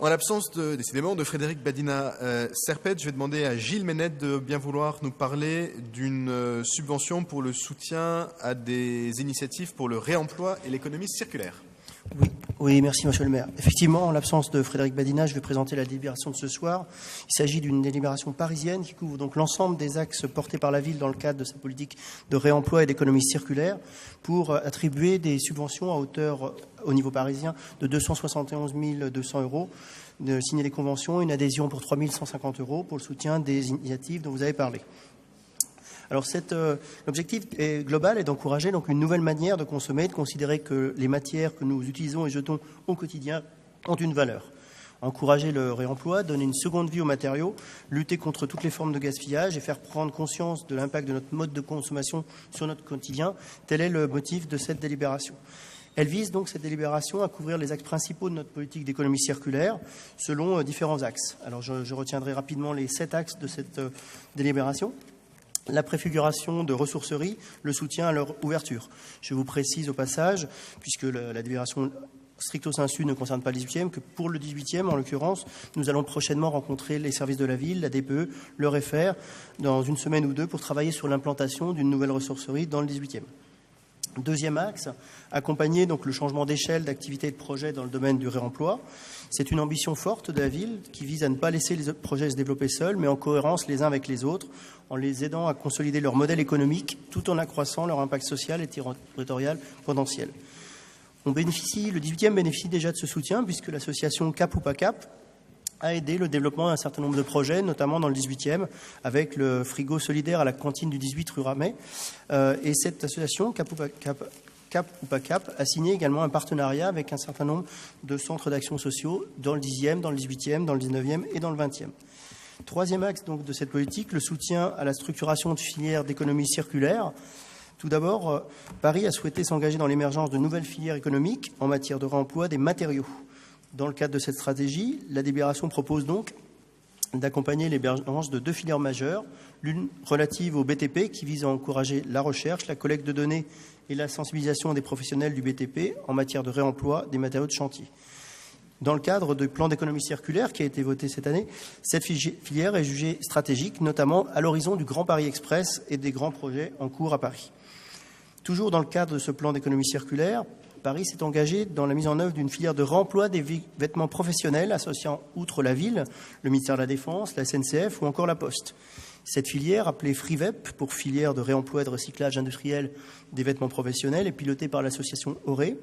En l'absence décidément de Frédéric Badina Serpette, je vais demander à Gilles Ménette de bien vouloir nous parler d'une subvention pour le soutien à des initiatives pour le réemploi et l'économie circulaire. Oui, merci Monsieur le maire. Effectivement, en l'absence de Frédéric Badina, je vais présenter la délibération de ce soir. Il s'agit d'une délibération parisienne qui couvre donc l'ensemble des axes portés par la ville dans le cadre de sa politique de réemploi et d'économie circulaire pour attribuer des subventions à hauteur, au niveau parisien, de 271 200 €, de signer des conventions, une adhésion pour 3 150 € pour le soutien des initiatives dont vous avez parlé. Alors l'objectif global est d'encourager donc une nouvelle manière de consommer, de considérer que les matières que nous utilisons et jetons au quotidien ont une valeur. Encourager le réemploi, donner une seconde vie aux matériaux, lutter contre toutes les formes de gaspillage et faire prendre conscience de l'impact de notre mode de consommation sur notre quotidien, tel est le motif de cette délibération. Elle vise donc, cette délibération, à couvrir les axes principaux de notre politique d'économie circulaire selon différents axes. Alors je retiendrai rapidement les 7 axes de cette délibération. La préfiguration de ressourceries, le soutien à leur ouverture. Je vous précise au passage, puisque la délibération stricto sensu ne concerne pas le 18e, que pour le 18e, en l'occurrence, nous allons prochainement rencontrer les services de la ville, la DPE, le REFER, dans une semaine ou deux, pour travailler sur l'implantation d'une nouvelle ressourcerie dans le 18e. Deuxième axe, accompagner donc le changement d'échelle d'activité et de projet dans le domaine du réemploi. C'est une ambition forte de la ville qui vise à ne pas laisser les projets se développer seuls, mais en cohérence les uns avec les autres, en les aidant à consolider leur modèle économique tout en accroissant leur impact social et territorial potentiel. Le 18e bénéficie déjà de ce soutien puisque l'association Cap ou pas Cap a aidé le développement d'un certain nombre de projets, notamment dans le 18e, avec le frigo solidaire à la cantine du 18 rue Ramet. Et cette association, Cap ou pas Cap, a signé également un partenariat avec un certain nombre de centres d'action sociaux dans le 10e, dans le 18e, dans le 19e et dans le 20e. Troisième axe donc, de cette politique, le soutien à la structuration de filières d'économie circulaire. Tout d'abord, Paris a souhaité s'engager dans l'émergence de nouvelles filières économiques en matière de réemploi des matériaux. Dans le cadre de cette stratégie, la délibération propose donc d'accompagner l'émergence de 2 filières majeures, l'une relative au BTP qui vise à encourager la recherche, la collecte de données et la sensibilisation des professionnels du BTP en matière de réemploi des matériaux de chantier. Dans le cadre du plan d'économie circulaire qui a été voté cette année, cette filière est jugée stratégique, notamment à l'horizon du Grand Paris Express et des grands projets en cours à Paris. Toujours dans le cadre de ce plan d'économie circulaire, Paris s'est engagé dans la mise en œuvre d'une filière de réemploi des vêtements professionnels associant, outre la ville, le ministère de la Défense, la SNCF ou encore la Poste. Cette filière, appelée FRIVEP, pour filière de réemploi et de recyclage industriel des vêtements professionnels, est pilotée par l'association Auré.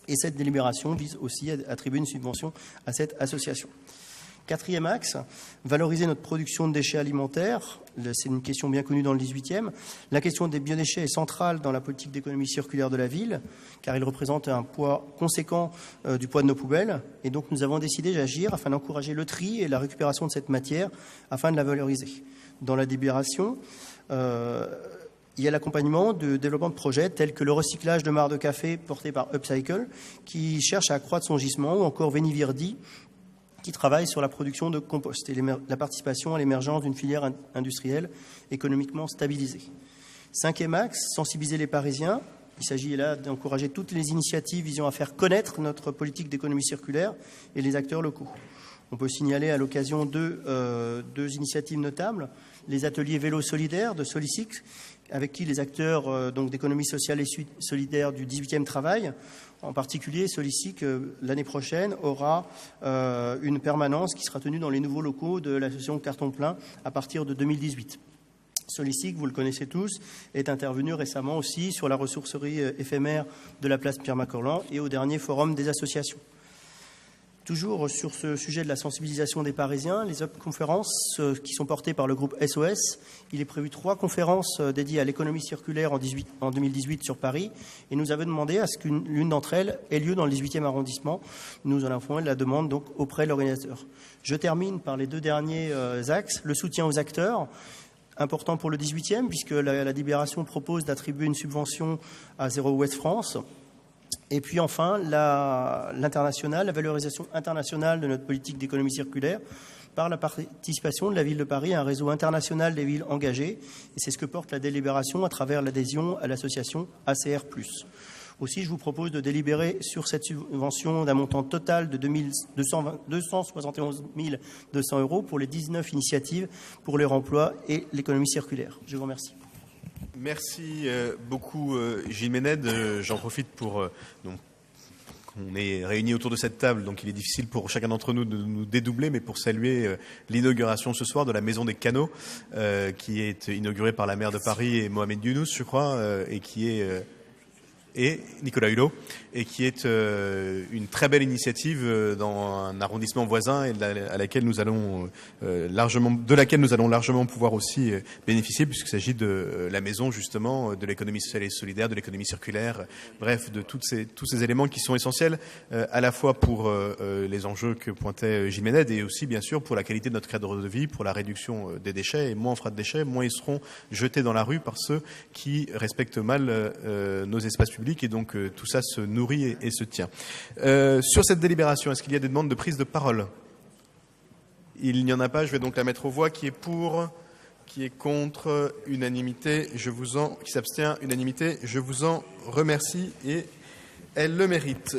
Et cette délibération vise aussi à attribuer une subvention à cette association. Quatrième axe, valoriser notre production de déchets alimentaires. C'est une question bien connue dans le 18e. La question des biodéchets est centrale dans la politique d'économie circulaire de la ville, car il représente un poids conséquent du poids de nos poubelles. Et donc nous avons décidé d'agir afin d'encourager le tri et la récupération de cette matière, afin de la valoriser. Dans la délibération, il y a l'accompagnement de développement de projets tels que le recyclage de mares de café porté par Upcycle, qui cherche à accroître son gisement, ou encore Venivirdi, qui travaille sur la production de compost et la participation à l'émergence d'une filière industrielle économiquement stabilisée. Cinquième axe, sensibiliser les Parisiens. Il s'agit là d'encourager toutes les initiatives visant à faire connaître notre politique d'économie circulaire et les acteurs locaux. On peut signaler à l'occasion deux initiatives notables, les ateliers vélo solidaires de Solicycle, avec qui les acteurs donc d'économie sociale et solidaire du 18e travaillent. En particulier, Solicycle, l'année prochaine, aura une permanence qui sera tenue dans les nouveaux locaux de l'association Carton Plein à partir de 2018. Solicycle, vous le connaissez tous, est intervenu récemment aussi sur la ressourcerie éphémère de la place Pierre-Macorlan et au dernier forum des associations. Toujours sur ce sujet de la sensibilisation des Parisiens, les conférences qui sont portées par le groupe SOS, il est prévu 3 conférences dédiées à l'économie circulaire en 2018 sur Paris, et nous avons demandé à ce qu'une d'entre elles ait lieu dans le 18e arrondissement. Nous en avons fait la demande donc auprès de l'organisateur. Je termine par les 2 derniers axes, le soutien aux acteurs. Important pour le 18e, puisque la délibération propose d'attribuer une subvention à Zero Waste France. Et puis enfin, l'international, la valorisation internationale de notre politique d'économie circulaire par la participation de la Ville de Paris à un réseau international des villes engagées. Et c'est ce que porte la délibération à travers l'adhésion à l'association ACR+. Aussi, je vous propose de délibérer sur cette subvention d'un montant total de 271 200 euros pour les 19 initiatives pour le réemploi et l'économie circulaire. Je vous remercie. Merci beaucoup Gilles Méned. J'en profite pour... on est réunis autour de cette table, donc il est difficile pour chacun d'entre nous de nous dédoubler, mais pour saluer l'inauguration ce soir de la Maison des Canaux, qui est inaugurée par la maire de Paris et Mohamed Younous, je crois, et qui est... et Nicolas Hulot, et qui est une très belle initiative dans un arrondissement voisin et de laquelle nous allons largement pouvoir aussi bénéficier, puisqu'il s'agit de la maison justement de l'économie sociale et solidaire, de l'économie circulaire, bref, de tous ces éléments qui sont essentiels à la fois pour les enjeux que pointait Gilles Méned et aussi bien sûr pour la qualité de notre cadre de vie, pour la réduction des déchets. Et moins on fera de déchets, moins ils seront jetés dans la rue par ceux qui respectent mal nos espaces publics. Et donc tout ça se nourrit et se tient. Sur cette délibération, est-ce qu'il y a des demandes de prise de parole? Il n'y en a pas, je vais donc la mettre aux voix. Qui est pour? Qui est contre? Unanimité, qui s'abstient? Unanimité, je vous en remercie et elle le mérite.